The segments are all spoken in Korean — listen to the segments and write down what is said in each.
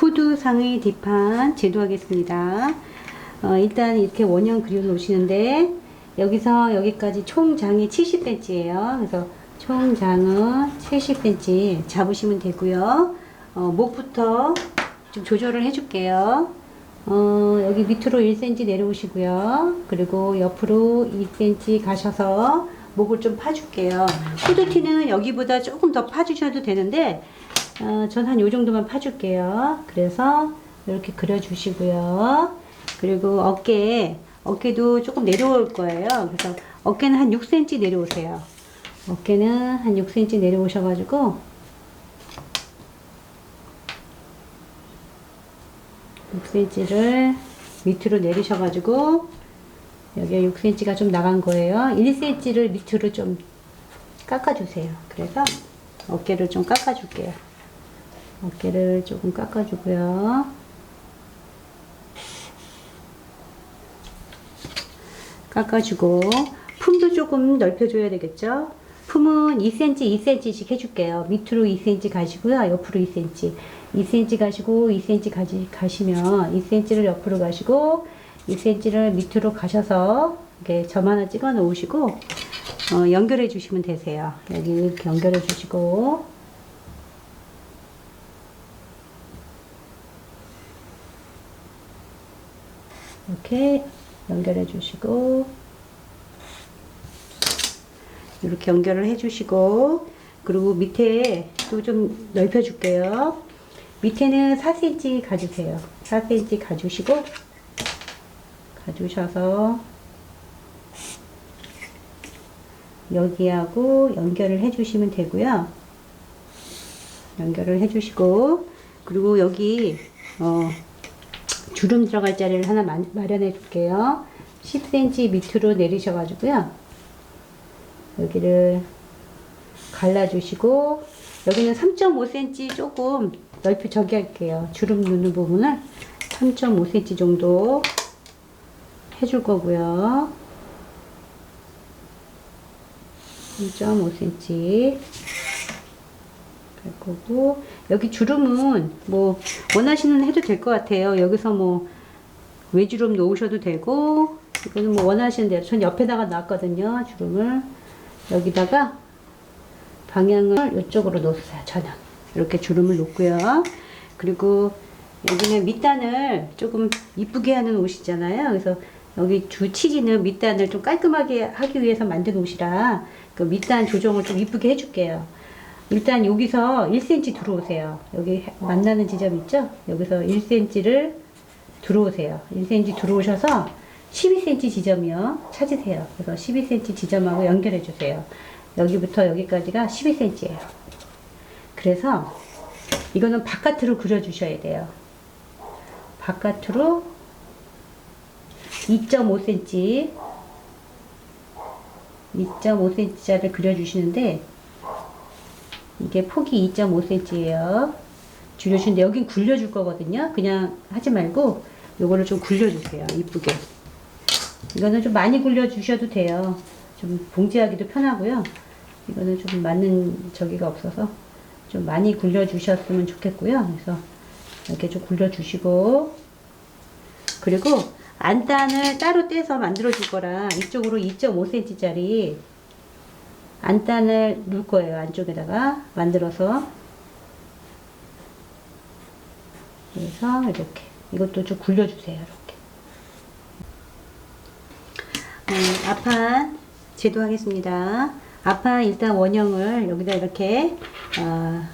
후드 상의 뒷판 제도하겠습니다. 일단 이렇게 원형 그려 놓으시는데 여기서 여기까지 총 장이 70cm예요. 그래서 총 장은 70cm 잡으시면 되고요. 목부터 좀 조절을 해줄게요. 여기 밑으로 1cm 내려오시고요. 그리고 옆으로 2cm 가셔서 목을 좀 파줄게요. 후드티는 여기보다 조금 더 파주셔도 되는데 전 한 요 정도만 파줄게요. 그래서 이렇게 그려주시고요. 그리고 어깨도 조금 내려올 거예요. 그래서 어깨는 한 6cm 내려오세요. 어깨는 한 6cm 내려오셔가지고 6cm를 밑으로 내리셔가지고 여기 6cm가 좀 나간 거예요. 1cm를 밑으로 좀 깎아주세요. 그래서 어깨를 좀 깎아줄게요. 어깨를 조금 깎아주고요. 깎아주고 품도 조금 넓혀줘야 되겠죠. 품은 2cm, 2cm씩 해줄게요. 밑으로 2cm 가시고요. 옆으로 2cm. 2cm 가시고 2cm 가시면 2cm를 옆으로 가시고 2cm를 밑으로 가셔서 이렇게 점 하나 찍어 놓으시고 연결해 주시면 되세요. 여기 이렇게 연결해 주시고 이렇게 연결해 주시고 이렇게 연결을 해 주시고 그리고 밑에 또 좀 넓혀 줄게요. 밑에는 4cm 가주세요. 4cm 가주셔서 여기하고 연결을 해 주시면 되고요. 연결을 해 주시고 그리고 여기 주름 들어갈 자리를 하나 마련해 줄게요. 10cm 밑으로 내리셔 가지고요. 여기를 갈라 주시고 여기는 3.5cm 조금 넓이 저기 할게요. 주름 누는 부분을 3.5cm 정도 해줄 거고요. 3.5cm 할 거고 여기 주름은 뭐 원하시는 해도 될 것 같아요. 여기서 뭐 외주름 놓으셔도 되고 이거는 뭐 원하시는 대로 전 옆에다가 놨거든요. 주름을 여기다가 방향을 이쪽으로 놓으세요. 저는 이렇게 주름을 놓고요. 그리고 여기는 밑단을 조금 이쁘게 하는 옷이잖아요. 그래서 여기 주 치지는 밑단을 좀 깔끔하게 하기 위해서 만든 옷이라 그 밑단 조정을 좀 이쁘게 해줄게요. 일단 여기서 1cm 들어오세요. 여기 만나는 지점 있죠? 여기서 1cm를 들어오세요. 1cm 들어오셔서 12cm 지점이요. 찾으세요. 그래서 12cm 지점하고 연결해 주세요. 여기부터 여기까지가 12cm예요. 그래서 이거는 바깥으로 그려 주셔야 돼요. 바깥으로 2.5cm 2.5cm짜리를 그려 주시는데 이게 폭이 2.5cm예요. 줄여주는데 여긴 굴려줄 거거든요. 그냥 하지 말고 요거를 좀 굴려주세요. 이쁘게. 이거는 좀 많이 굴려주셔도 돼요. 좀 봉지하기도 편하고요. 이거는 좀 맞는 저기가 없어서 좀 많이 굴려주셨으면 좋겠고요. 그래서 이렇게 좀 굴려주시고 그리고 안단을 따로 떼서 만들어 줄 거라 이쪽으로 2.5cm짜리 안단을 넣을 거예요. 안쪽에다가 만들어서 그래서 이렇게 이것도 좀 굴려주세요. 이렇게 앞판 제도하겠습니다. 앞판 일단 원형을 여기다 이렇게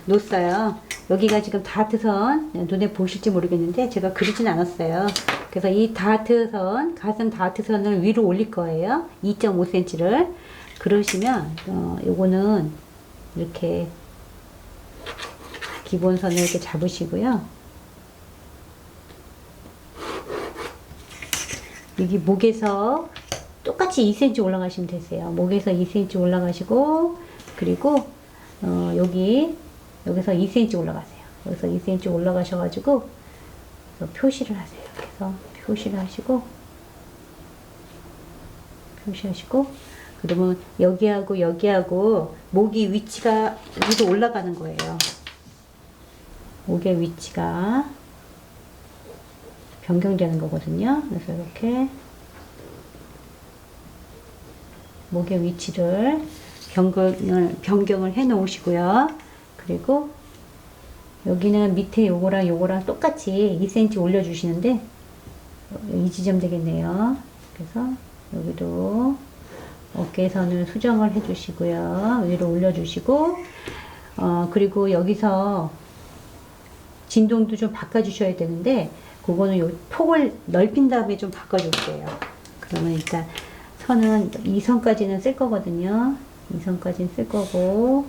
놓았어요. 여기가 지금 다트선 눈에 보실지 모르겠는데 제가 그리진 않았어요. 그래서 이 다트선 가슴 다트선을 위로 올릴 거예요. 2.5cm를 그러시면 요거는 이렇게 기본선을 이렇게 잡으시고요. 여기 목에서 똑같이 2cm 올라가시면 되세요. 목에서 2cm 올라가시고 그리고 여기서 2cm 올라가세요. 여기서 2cm 올라가셔가지고 표시를 하세요. 그래서 표시를 하시고 그러면 여기하고 목이 위치가 위로 올라가는 거예요. 목의 위치가 변경되는 거거든요. 그래서 이렇게 목의 위치를 변경을 해 놓으시고요. 그리고 여기는 밑에 요거랑 똑같이 2cm 올려주시는데 이 지점 되겠네요. 그래서 여기도 어깨선을 수정을 해주시고요. 위로 올려주시고 그리고 여기서 진동도 좀 바꿔주셔야 되는데 그거는 요 폭을 넓힌 다음에 좀 바꿔줄게요. 그러면 일단 선은 이 선까지는 쓸 거거든요. 이 선까지는 쓸 거고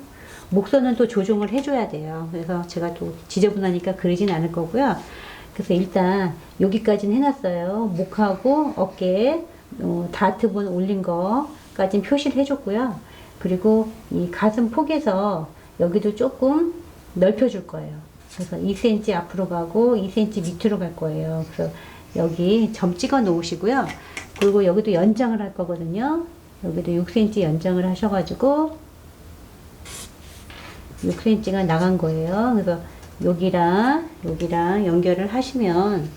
목선은 또 조정을 해줘야 돼요. 그래서 제가 또 지저분하니까 그리진 않을 거고요. 그래서 일단 여기까지는 해놨어요. 목하고 어깨 다트분 올린 거까지는 표시를 해줬고요. 그리고 이 가슴 폭에서 여기도 조금 넓혀줄 거예요. 그래서 2cm 앞으로 가고 2cm 밑으로 갈 거예요. 그래서 여기 점 찍어 놓으시고요. 그리고 여기도 연장을 할 거거든요. 여기도 6cm 연장을 하셔가지고 6cm가 나간 거예요. 그래서 여기랑 연결을 하시면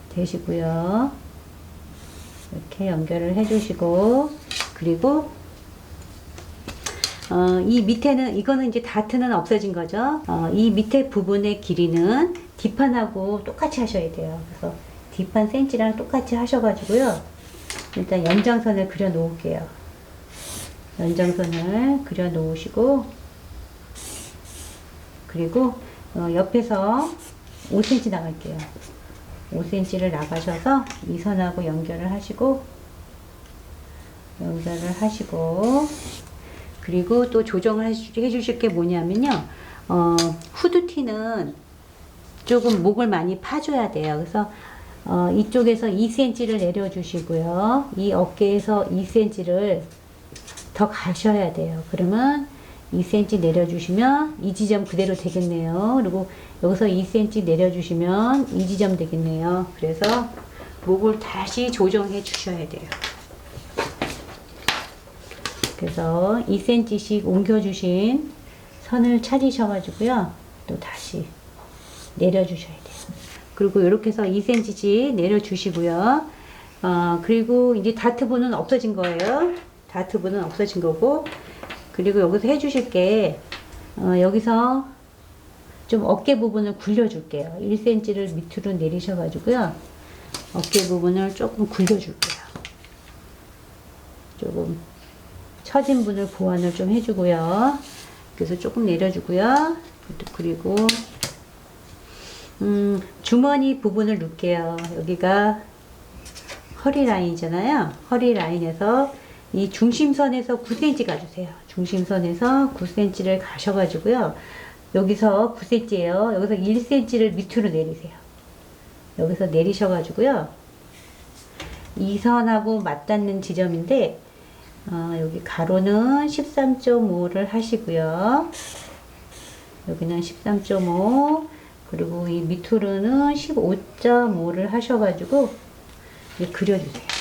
되시고요. 이렇게 연결을 해주시고 그리고 이 밑에는 이거는 이제 다트는 없어진 거죠. 이 밑에 부분의 길이는 뒷판하고 똑같이 하셔야 돼요. 그래서 뒷판 센치랑 똑같이 하셔가지고요. 일단 연장선을 그려 놓을게요. 연장선을 그려 놓으시고 그리고 옆에서 5cm 나갈게요. 5cm를 나가셔서 이 선하고 연결을 하시고 그리고 또 조정을 해주실 게 뭐냐면요. 후드티는 조금 목을 많이 파줘야 돼요. 그래서 이쪽에서 2cm를 내려주시고요. 이 어깨에서 2cm를 더 가셔야 돼요. 그러면 2cm 내려주시면 이 지점 그대로 되겠네요. 그리고 여기서 2cm 내려주시면 이 지점 되겠네요. 그래서 목을 다시 조정해 주셔야 돼요. 그래서 2cm씩 옮겨주신 선을 찾으셔가지고요. 또 다시 내려주셔야 돼요. 그리고 이렇게 해서 2cm씩 내려주시고요. 그리고 이제 다트분은 없어진 거예요. 다트분은 없어진 거고, 그리고 여기서 해주실 게, 여기서 좀 어깨 부분을 굴려줄게요. 1cm를 밑으로 내리셔가지고요. 어깨 부분을 조금 굴려줄게요. 조금 처진 분을 보완을 좀 해주고요. 그래서 조금 내려주고요. 그리고 주머니 부분을 놓을게요. 여기가 허리 라인이잖아요. 허리 라인에서 이 중심선에서 9cm 가주세요. 중심선에서 9cm를 가셔가지고요. 여기서 9cm예요. 여기서 1cm를 밑으로 내리세요. 여기서 내리셔가지고요. 이 선하고 맞닿는 지점인데 여기 가로는 13.5를 하시고요. 여기는 13.5 그리고 이 밑으로는 15.5를 하셔가지고 그려주세요.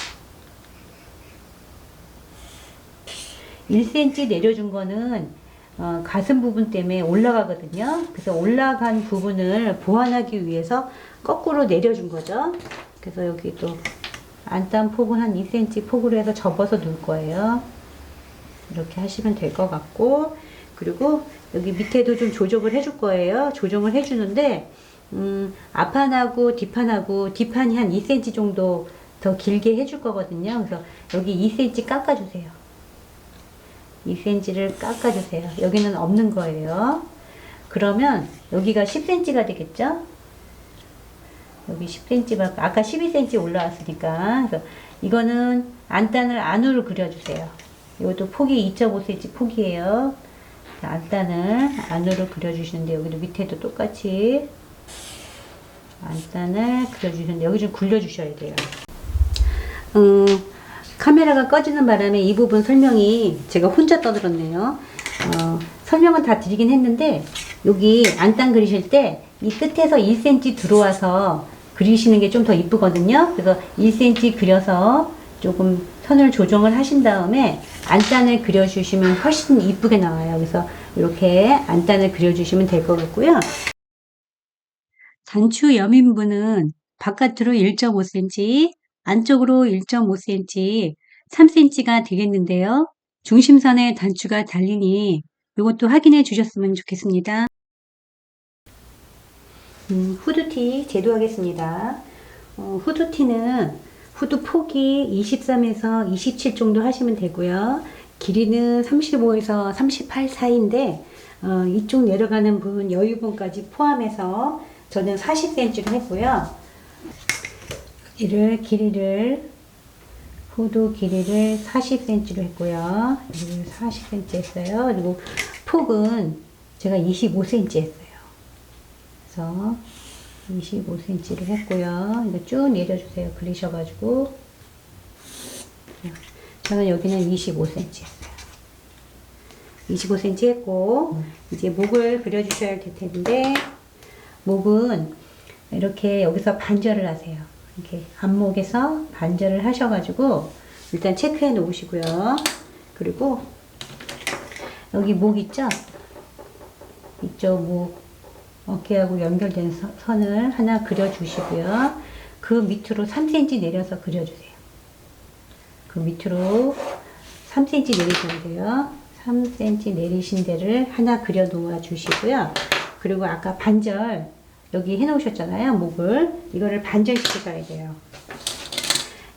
1cm 내려준 거는 가슴 부분 때문에 올라가거든요. 그래서 올라간 부분을 보완하기 위해서 거꾸로 내려준 거죠. 그래서 여기 또 안단 폭은 한 2cm 폭으로 해서 접어서 놓을 거예요. 이렇게 하시면 될 것 같고, 그리고 여기 밑에도 좀 조정을 해줄 거예요. 조정을 해주는데 앞판하고 뒷판이 한 2cm 정도 더 길게 해줄 거거든요. 그래서 여기 2cm 깎아주세요. 2cm를 깎아주세요. 여기는 없는 거예요. 그러면 여기가 10cm가 되겠죠? 여기 10cm가 아까 12cm 올라왔으니까. 그래서 이거는 안단을 안으로 그려주세요. 이것도 폭이 2.5cm 폭이에요. 안단을 안으로 그려주시는데 여기도 밑에도 똑같이 안단을 그려주시는데 여기 좀 굴려주셔야 돼요. 카메라가 꺼지는 바람에 이 부분 설명이 제가 혼자 떠들었네요. 설명은 다 드리긴 했는데 여기 안단 그리실 때 이 끝에서 1cm 들어와서 그리시는 게 좀 더 이쁘거든요. 그래서 1cm 그려서 조금 선을 조정을 하신 다음에 안단을 그려주시면 훨씬 이쁘게 나와요. 그래서 이렇게 안단을 그려주시면 될 것 같고요. 단추 여민부는 바깥으로 1.5cm, 안쪽으로 1.5cm, 3cm가 되겠는데요. 중심선에 단추가 달리니 이것도 확인해 주셨으면 좋겠습니다. 후드티 제도하겠습니다. 후드티는 후드 폭이 23에서 27 정도 하시면 되고요. 길이는 35에서 38 사이인데 이쪽 내려가는 부분 여유분까지 포함해서 저는 40cm로 했고요. 후드 길이를 40cm로 했고요. 여기를 40cm 했어요. 그리고 폭은 제가 25cm 했어요. 그래서 25cm를 했고요. 이거 쭉 내려주세요. 그리셔가지고. 저는 여기는 25cm 했어요. 25cm 했고, 이제 목을 그려주셔야 될 텐데, 목은 이렇게 여기서 반절을 하세요. 이렇게 앞목에서 반절을 하셔가지고, 일단 체크해 놓으시고요. 그리고, 여기 목 있죠? 이쪽 목, 어깨하고 연결된 선을 하나 그려주시고요. 그 밑으로 3cm 내려서 그려주세요. 그 밑으로 3cm 내리셔야 돼요. 3cm 내리신 데를 하나 그려 놓아 주시고요. 그리고 아까 반절 여기 해 놓으셨잖아요. 목을 이거를 반절 시켜줘야 돼요.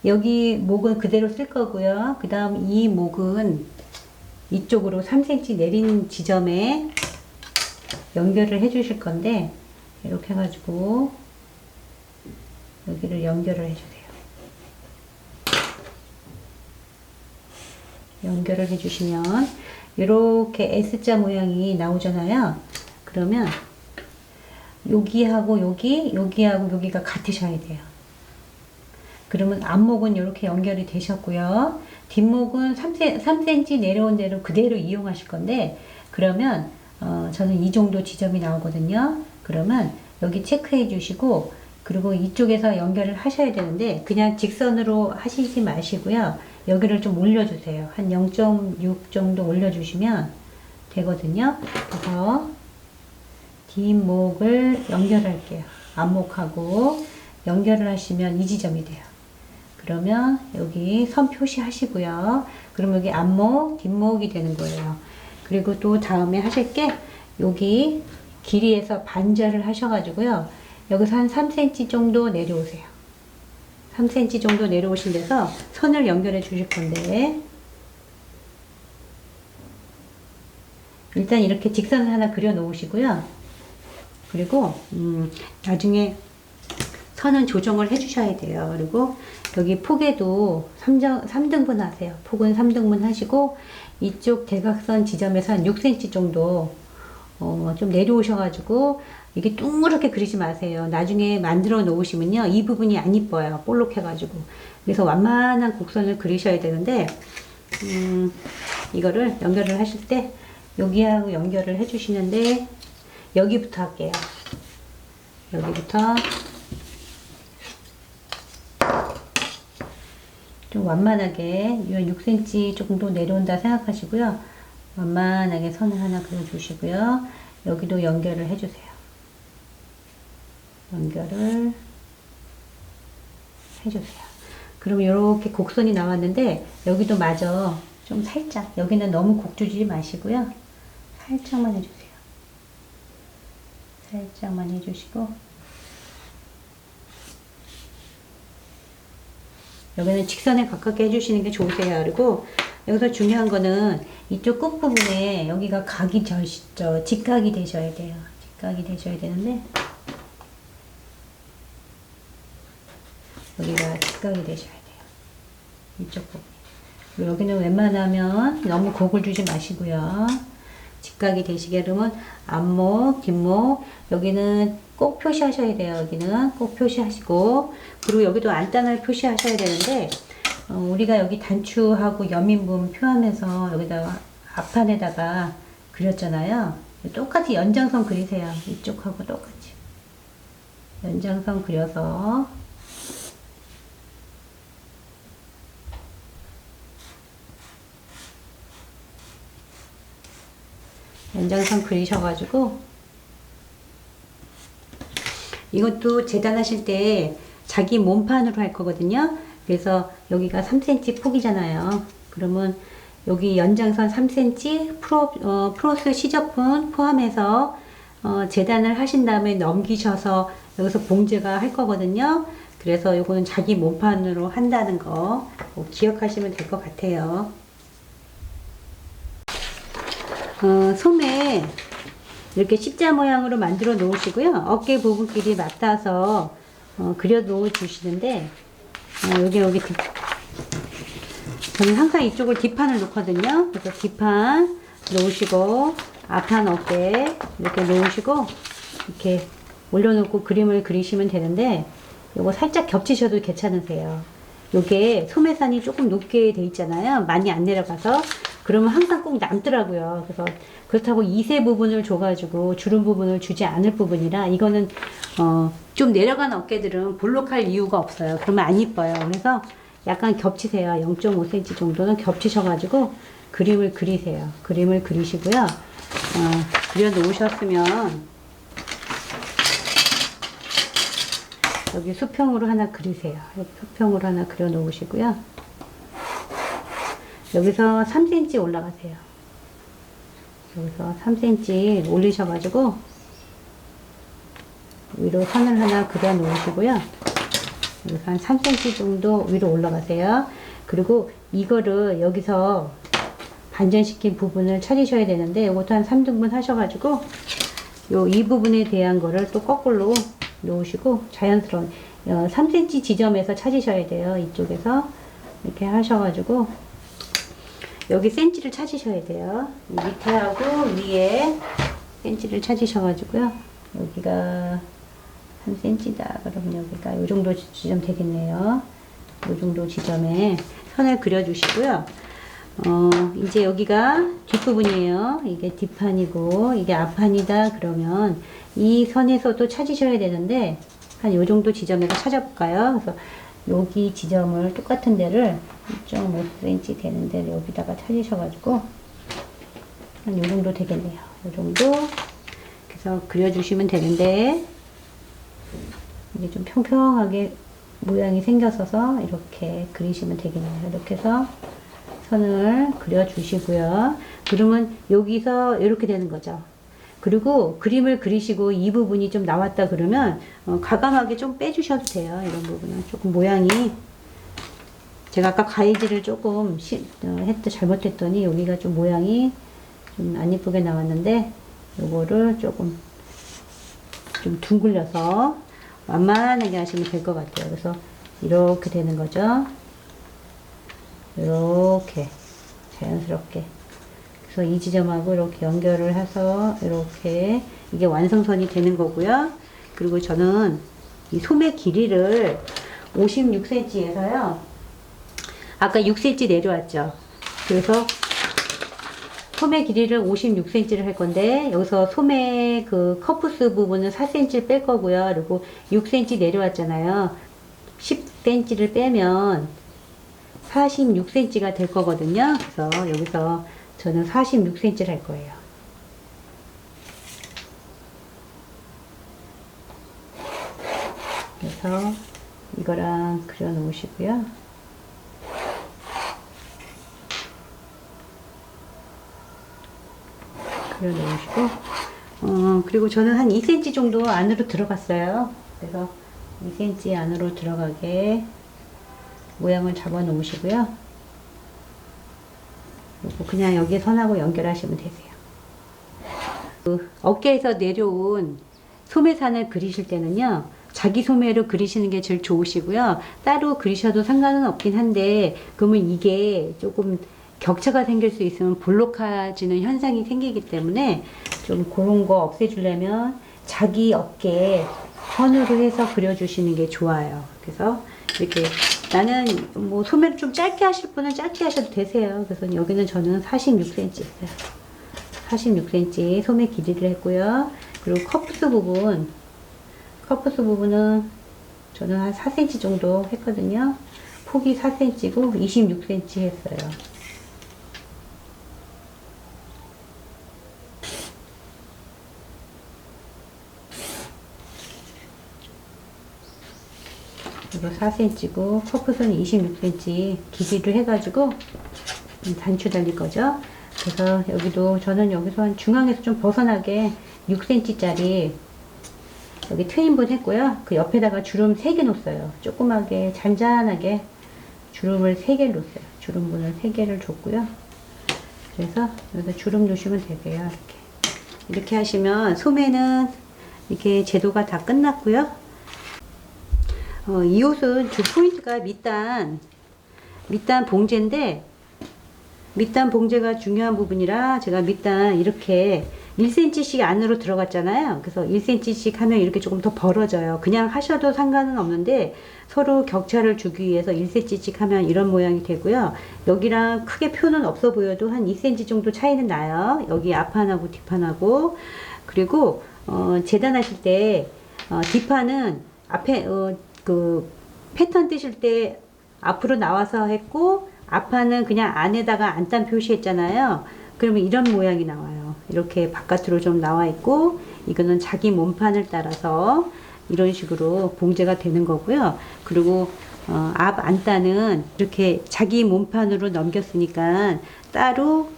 여기 목은 그대로 쓸 거고요. 그 다음 이 목은 이쪽으로 3cm 내린 지점에 연결을 해 주실 건데 이렇게 해가지고 여기를 연결을 해 주세요. 연결을 해 주시면 이렇게 S자 모양이 나오잖아요. 그러면 여기하고 여기하고 여기가 같으셔야 돼요. 그러면 앞목은 이렇게 연결이 되셨고요. 뒷목은 3cm 내려온 대로 그대로 이용하실 건데 그러면 저는 이 정도 지점이 나오거든요. 그러면 여기 체크해 주시고 그리고 이쪽에서 연결을 하셔야 되는데 그냥 직선으로 하시지 마시고요. 여기를 좀 올려주세요. 한 0.6 정도 올려주시면 되거든요. 그래서 뒷목을 연결할게요. 앞목하고 연결을 하시면 이 지점이 돼요. 그러면 여기 선 표시하시고요. 그럼 여기 앞목, 뒷목이 되는 거예요. 그리고 또 다음에 하실 게 여기 길이에서 반절을 하셔가지고요. 여기서 한 3cm 정도 내려오세요. 3cm 정도 내려오신 데서 선을 연결해 주실 건데 일단 이렇게 직선을 하나 그려 놓으시고요. 그리고 나중에 선은 조정을 해 주셔야 돼요. 그리고 여기 폭에도 3등분 하세요. 폭은 3등분 하시고 이쪽 대각선 지점에서 한 6cm 정도 좀 내려오셔가지고 이게 둥그렇게 그리지 마세요. 나중에 만들어 놓으시면요. 이 부분이 안 이뻐요. 볼록해가지고. 그래서 완만한 곡선을 그리셔야 되는데 이거를 연결을 하실 때 여기하고 연결을 해 주시는데 여기부터 할게요. 여기부터 좀 완만하게 6cm 정도 내려온다 생각하시고요. 완만하게 선을 하나 그려주시고요. 여기도 연결을 해주세요. 연결을 해주세요. 그럼 이렇게 곡선이 나왔는데 여기도 마저 좀 살짝 여기는 너무 곡 주지 마시고요. 살짝만 해주세요. 살짝만 해주시고 여기는 직선에 가깝게 해주시는 게 좋으세요. 그리고 여기서 중요한 거는 이쪽 끝부분에 여기가 각이 직각이 되셔야 돼요. 직각이 되셔야 되는데 여기가 직각이 되셔야 돼요. 이쪽 부분. 그리고 여기는 웬만하면 너무 곡을 주지 마시고요. 직각이 되시게 되면 앞목, 뒷목 여기는 꼭 표시하셔야 돼요. 여기는 꼭 표시하시고 그리고 여기도 안단을 표시하셔야 되는데 우리가 여기 단추하고 여민분 표하면서 여기다가 앞판에다가 그렸잖아요. 똑같이 연장선 그리세요. 이쪽하고 똑같이 연장선 그려서 연장선 그리셔가지고 이것도 재단하실 때 자기 몸판으로 할 거거든요. 그래서 여기가 3cm 폭이잖아요. 그러면 여기 연장선 3cm 프로스 시접분 포함해서 재단을 하신 다음에 넘기셔서 여기서 봉제가 할 거거든요. 그래서 이거는 자기 몸판으로 한다는 거 기억하시면 될 것 같아요. 소매 이렇게 십자 모양으로 만들어 놓으시고요. 어깨 부분끼리 맞닿아서 그려 놓아 주시는데 여기 저는 항상 이쪽을 뒷판을 놓거든요. 그래서 뒷판 놓으시고 앞판 어깨 이렇게 놓으시고 이렇게 올려놓고 그림을 그리시면 되는데 요거 살짝 겹치셔도 괜찮으세요. 요게 소매산이 조금 높게 돼 있잖아요. 많이 안 내려가서 그러면 항상 꼭 남더라고요. 그래서 그렇다고 2세 부분을 줘가지고 주름 부분을 주지 않을 부분이라 이거는 좀 내려간 어깨들은 볼록할 이유가 없어요. 그러면 안 이뻐요. 그래서 약간 겹치세요. 0.5cm 정도는 겹치셔가지고 그림을 그리세요. 그림을 그리시고요. 그려 놓으셨으면 여기 수평으로 하나 그리세요. 여기 수평으로 하나 그려 놓으시고요. 여기서 3cm 올라가세요. 여기서 3cm 올리셔가지고 위로 선을 하나 그려 놓으시고요. 여기서 한 3cm 정도 위로 올라가세요. 그리고 이거를 여기서 반전시킨 부분을 찾으셔야 되는데 이것도 한 3등분 하셔가지고 이 부분에 대한 거를 또 거꾸로 놓으시고 자연스러운 3cm 지점에서 찾으셔야 돼요. 이쪽에서 이렇게 하셔가지고 여기 센치를 찾으셔야 돼요. 밑에하고 위에 센치를 찾으셔가지고요. 여기가 3cm다. 그럼 여기가 이 정도 지점 되겠네요. 이 정도 지점에 선을 그려주시고요. 이제 여기가 뒷부분이에요. 이게 뒷판이고 이게 앞판이다. 그러면 이 선에서도 찾으셔야 되는데 한 요 정도 지점에서 찾아볼까요? 그래서 여기 지점을 똑같은 데를 1.5cm 되는 데를 여기다가 찾으셔가지고 한 요 정도 되겠네요. 요 정도 그래서 그려주시면 되는데 이게 좀 평평하게 모양이 생겼어서 이렇게 그리시면 되겠네요. 이렇게 해서 선을 그려주시고요. 그러면 여기서 이렇게 되는 거죠. 그리고 그림을 그리시고 이 부분이 좀 나왔다 그러면 과감하게 좀 빼주셔도 돼요. 이런 부분은 조금 모양이 제가 아까 가위질을 조금 잘못했더니 여기가 좀 모양이 좀 안 이쁘게 나왔는데 요거를 조금 좀 둥글려서 완만하게 하시면 될 것 같아요. 그래서 이렇게 되는 거죠. 이렇게 자연스럽게. 그래서 이 지점하고 이렇게 연결을 해서 이렇게 이게 완성선이 되는 거고요. 그리고 저는 이 소매 길이를 56cm에서요. 아까 6cm 내려왔죠. 그래서 소매 길이를 56cm를 할 건데 여기서 소매 그 커프스 부분은 4cm 뺄 거고요. 그리고 6cm 내려왔잖아요. 10cm를 빼면 46cm가 될 거거든요. 그래서 여기서 저는 46cm를 할 거예요. 그래서 이거랑 그려 놓으시고요. 그려 놓으시고 그리고 저는 한 2cm 정도 안으로 들어갔어요. 그래서 2cm 안으로 들어가게 모양을 잡아 놓으시고요. 그리고 그냥 여기 선하고 연결하시면 되세요. 그 어깨에서 내려온 소매산을 그리실 때는요. 자기 소매로 그리시는 게 제일 좋으시고요. 따로 그리셔도 상관은 없긴 한데 그러면 이게 조금 격차가 생길 수 있으면 볼록해지는 현상이 생기기 때문에 좀 그런 거 없애주려면 자기 어깨에 선으로 해서 그려주시는 게 좋아요. 그래서 이렇게 나는 뭐 소매를 좀 짧게 하실 분은 짧게 하셔도 되세요. 그래서 여기는 저는 46cm 했어요. 46cm 소매 길이를 했고요. 그리고 커프스 부분은 저는 한 4cm 정도 했거든요. 폭이 4cm고 26cm 했어요. 이거 4cm고 커프선이 26cm 길이를 해가지고 단추 달릴 거죠. 그래서 여기도 저는 여기서 한 중앙에서 좀 벗어나게 6cm짜리 여기 트윈분 했고요. 그 옆에다가 주름 3개 놓았어요. 조그맣게 잔잔하게 주름을 3개를 놓았어요. 주름분을 3개를 줬고요. 그래서 여기서 주름 놓으시면 되고요. 이렇게 하시면 소매는 이렇게 제도가 다 끝났고요. 이 옷은 주 포인트가 밑단 봉제인데, 밑단 봉제가 중요한 부분이라 제가 밑단 이렇게 1cm씩 안으로 들어갔잖아요. 그래서 1cm씩 하면 이렇게 조금 더 벌어져요. 그냥 하셔도 상관은 없는데 서로 격차를 주기 위해서 1cm씩 하면 이런 모양이 되고요. 여기랑 크게 표는 없어 보여도 한 2cm 정도 차이는 나요. 여기 앞판하고 뒷판하고. 그리고 재단하실 때 뒷판은 앞에 그 패턴 뜨실 때 앞으로 나와서 했고, 앞판은 그냥 안에다가 안단 표시했잖아요. 그러면 이런 모양이 나와요. 이렇게 바깥으로 좀 나와 있고, 이거는 자기 몸판을 따라서 이런 식으로 봉제가 되는 거고요. 그리고 앞 안단은 이렇게 자기 몸판으로 넘겼으니까 따로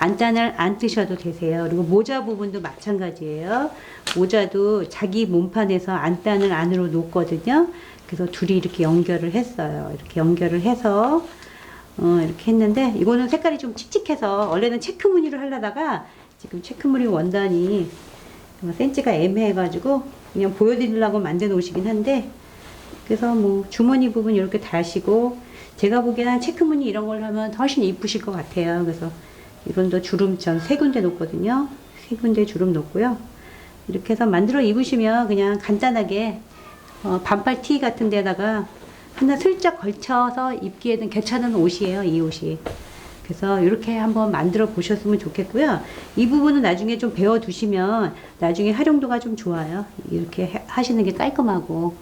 안단을 안 뜨셔도 되세요. 그리고 모자 부분도 마찬가지예요. 모자도 자기 몸판에서 안단을 안으로 놓거든요. 그래서 둘이 이렇게 연결을 했어요. 이렇게 연결을 해서 이렇게 했는데, 이거는 색깔이 좀 칙칙해서 원래는 체크 무늬를 하려다가 지금 체크 무늬 원단이 센치가 애매해가지고 그냥 보여드리려고 만든 옷이긴 한데, 그래서 뭐 주머니 부분 이렇게 다시고, 제가 보기에는 체크 무늬 이런 걸 하면 훨씬 이쁘실 것 같아요. 그래서 이건도 주름 전 3군데 놓거든요. 3군데 주름 놓고요. 이렇게 해서 만들어 입으시면 그냥 간단하게 반팔 티 같은 데다가 하나 슬쩍 걸쳐서 입기에는 괜찮은 옷이에요, 이 옷이. 그래서 이렇게 한번 만들어 보셨으면 좋겠고요. 이 부분은 나중에 좀 배워 두시면 나중에 활용도가 좀 좋아요. 이렇게 하시는 게 깔끔하고.